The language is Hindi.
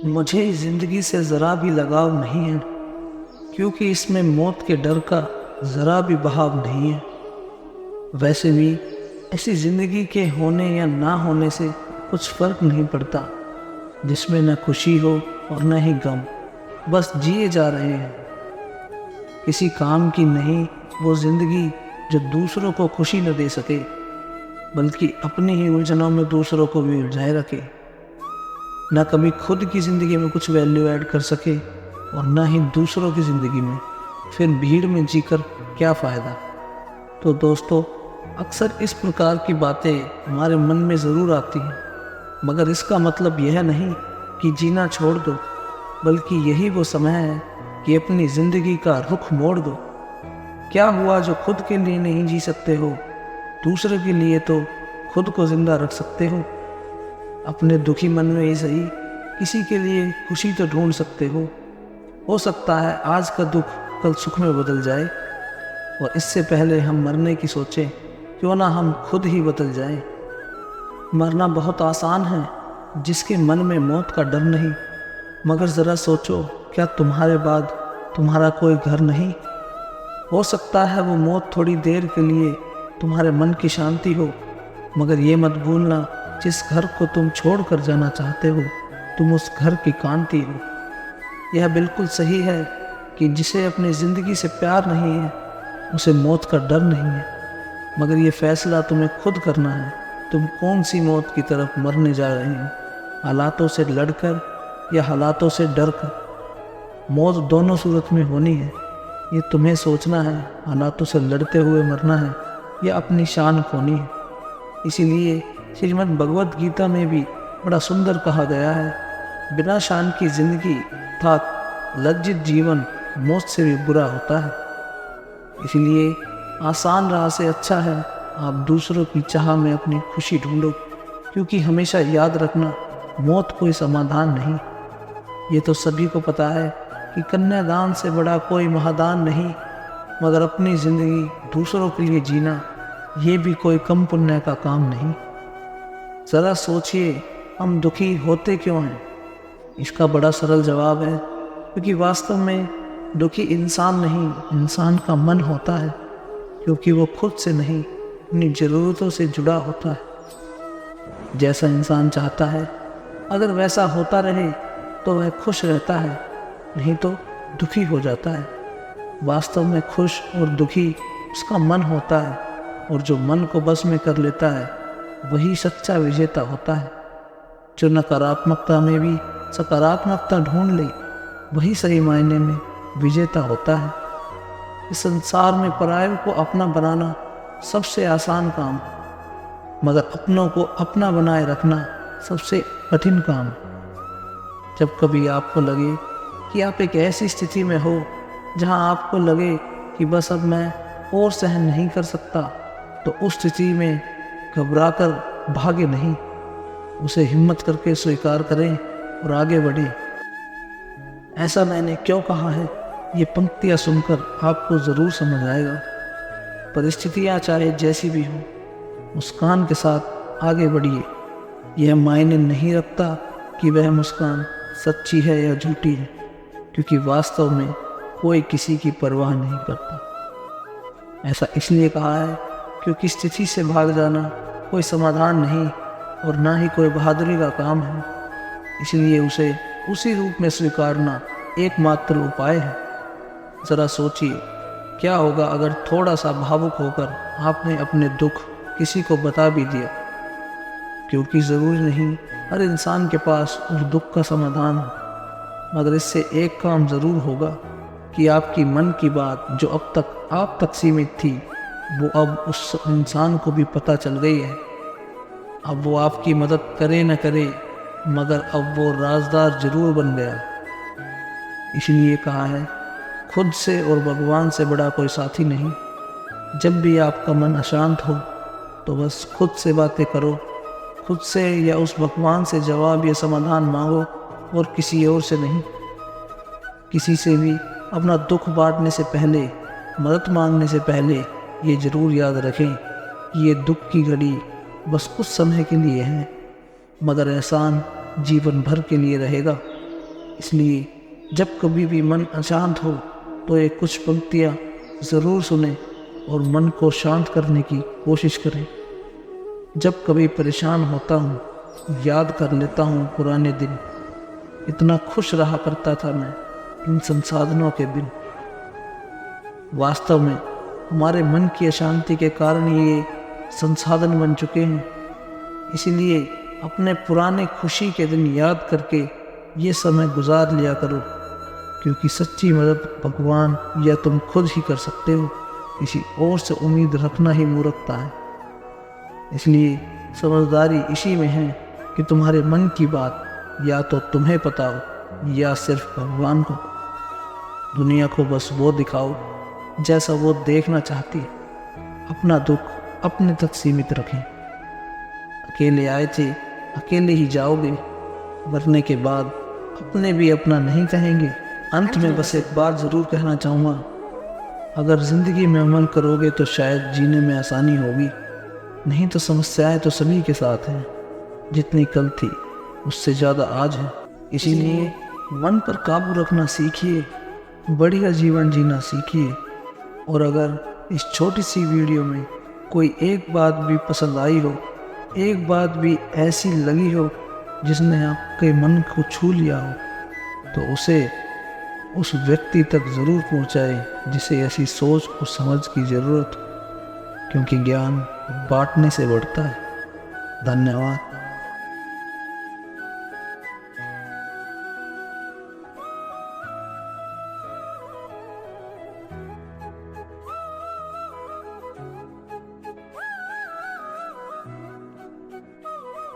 मुझे ज़िंदगी से ज़रा भी लगाव नहीं है, क्योंकि इसमें मौत के डर का ज़रा भी बहाव नहीं है। वैसे भी ऐसी ज़िंदगी के होने या ना होने से कुछ फ़र्क नहीं पड़ता, जिसमें न खुशी हो और न ही गम, बस जिए जा रहे हैं। किसी काम की नहीं वो ज़िंदगी जो दूसरों को खुशी न दे सके, बल्कि अपनी ही उलझनों में दूसरों को भी उलझाए रखे। ना कभी खुद की ज़िंदगी में कुछ वैल्यू ऐड कर सके और ना ही दूसरों की ज़िंदगी में, फिर भीड़ में जीकर क्या फ़ायदा। तो दोस्तों, अक्सर इस प्रकार की बातें हमारे मन में ज़रूर आती हैं, मगर इसका मतलब यह नहीं कि जीना छोड़ दो, बल्कि यही वो समय है कि अपनी ज़िंदगी का रुख मोड़ दो। क्या हुआ जो खुद के लिए नहीं जी सकते हो, दूसरे के लिए तो खुद को ज़िंदा रख सकते हो। अपने दुखी मन में ही सही किसी के लिए खुशी तो ढूंढ सकते हो सकता है आज का दुख कल सुख में बदल जाए, और इससे पहले हम मरने की सोचें, क्यों ना हम खुद ही बदल जाएं। मरना बहुत आसान है जिसके मन में मौत का डर नहीं, मगर ज़रा सोचो, क्या तुम्हारे बाद तुम्हारा कोई घर नहीं? हो सकता है वो मौत थोड़ी देर के लिए तुम्हारे मन की शांति हो, मगर ये मत भूलना, जिस घर को तुम छोड़ कर जाना चाहते हो, तुम उस घर की कांति हो। यह बिल्कुल सही है कि जिसे अपनी ज़िंदगी से प्यार नहीं है, उसे मौत का डर नहीं है, मगर ये फैसला तुम्हें खुद करना है, तुम कौन सी मौत की तरफ मरने जा रहे हो, हालातों से लड़कर या हालातों से डर कर। मौत दोनों सूरत में होनी है, ये तुम्हें सोचना है, हालातों से लड़ते हुए मरना है या अपनी शान खोनी है। इसीलिए श्रीमद् भगवत गीता में भी बड़ा सुंदर कहा गया है, बिना शान की जिंदगी अर्थात लज्जित जीवन मौत से भी बुरा होता है। इसलिए आसान राह से अच्छा है आप दूसरों की चाह में अपनी खुशी ढूंढो, क्योंकि हमेशा याद रखना, मौत कोई समाधान नहीं। ये तो सभी को पता है कि कन्यादान से बड़ा कोई महादान नहीं, मगर अपनी ज़िंदगी दूसरों के लिए जीना, ये भी कोई कम पुण्य का काम नहीं। ज़रा सोचिए, हम दुखी होते क्यों हैं? इसका बड़ा सरल जवाब है, क्योंकि वास्तव में दुखी इंसान नहीं, इंसान का मन होता है, क्योंकि वो खुद से नहीं, अपनी ज़रूरतों से जुड़ा होता है। जैसा इंसान चाहता है, अगर वैसा होता रहे तो वह खुश रहता है, नहीं तो दुखी हो जाता है। वास्तव में खुश और दुखी उसका मन होता है, और जो मन को बस में कर लेता है, वही सच्चा विजेता होता है। जो नकारात्मकता में भी सकारात्मकता ढूंढ ले, वही सही मायने में विजेता होता है। इस संसार में पराये को अपना बनाना सबसे आसान काम, मगर अपनों को अपना बनाए रखना सबसे कठिन काम। जब कभी आपको लगे कि आप एक ऐसी स्थिति में हो जहां आपको लगे कि बस अब मैं और सहन नहीं कर सकता, तो उस स्थिति में घबराकर भागे नहीं, उसे हिम्मत करके स्वीकार करें और आगे बढ़ें। ऐसा मैंने क्यों कहा है, ये पंक्तियाँ सुनकर आपको ज़रूर समझ आएगा। परिस्थितियाँ चाहे जैसी भी हो, मुस्कान के साथ आगे बढ़िए। यह मायने नहीं रखता कि वह मुस्कान सच्ची है या झूठी है, क्योंकि वास्तव में कोई किसी की परवाह नहीं करता। ऐसा इसलिए कहा है क्योंकि स्थिति से भाग जाना कोई समाधान नहीं और ना ही कोई बहादुरी का काम है। इसलिए उसे उसी रूप में स्वीकारना एकमात्र उपाय है। ज़रा सोचिए, क्या होगा अगर थोड़ा सा भावुक होकर आपने अपने दुख किसी को बता भी दिया, क्योंकि ज़रूरी नहीं हर इंसान के पास उस दुख का समाधान हो, मगर इससे एक काम ज़रूर होगा कि आपकी मन की बात जो अब तक आप तक सीमित थी, वो अब उस इंसान को भी पता चल गई है। अब वो आपकी मदद करे न करे, मगर अब वो राजदार जरूर बन गया। इसलिए कहा है, खुद से और भगवान से बड़ा कोई साथी नहीं। जब भी आपका मन अशांत हो, तो बस खुद से बातें करो, खुद से या उस भगवान से जवाब या समाधान मांगो, और किसी और से नहीं। किसी से भी अपना दुख बांटने से पहले, मदद मांगने से पहले ये ज़रूर याद रखें कि ये दुख की घड़ी बस कुछ समय के लिए है, मगर एहसान जीवन भर के लिए रहेगा। इसलिए जब कभी भी मन अशांत हो तो ये कुछ पंक्तियाँ ज़रूर सुने और मन को शांत करने की कोशिश करें। जब कभी परेशान होता हूँ याद कर लेता हूँ पुराने दिन, इतना खुश रहा करता था मैं इन संसाधनों के बिन। वास्तव में हमारे मन की अशांति के कारण ये संसाधन बन चुके हैं। इसीलिए अपने पुराने खुशी के दिन याद करके ये समय गुजार लिया करो, क्योंकि सच्ची मदद भगवान या तुम खुद ही कर सकते हो। किसी और से उम्मीद रखना ही मूर्खता है। इसलिए समझदारी इसी में है कि तुम्हारे मन की बात या तो तुम्हें पता हो या सिर्फ भगवान को। दुनिया को बस वो दिखाओ जैसा वो देखना चाहती है। अपना दुख अपने तक सीमित रखें। अकेले आए थे अकेले ही जाओगे, मरने के बाद अपने भी अपना नहीं कहेंगे। अंत में बस एक बात ज़रूर कहना चाहूँगा, अगर ज़िंदगी में अमल करोगे तो शायद जीने में आसानी होगी, नहीं तो समस्याएं तो सभी के साथ हैं। जितनी कल थी उससे ज़्यादा आज है। इसीलिए मन पर काबू रखना सीखिए, बढ़िया जीवन जीना सीखिए। और अगर इस छोटी सी वीडियो में कोई एक बात भी पसंद आई हो, एक बात भी ऐसी लगी हो जिसने आपके मन को छू लिया हो, तो उसे उस व्यक्ति तक ज़रूर पहुंचाए जिसे ऐसी सोच और समझ की ज़रूरत हो, क्योंकि ज्ञान बांटने से बढ़ता है। धन्यवाद।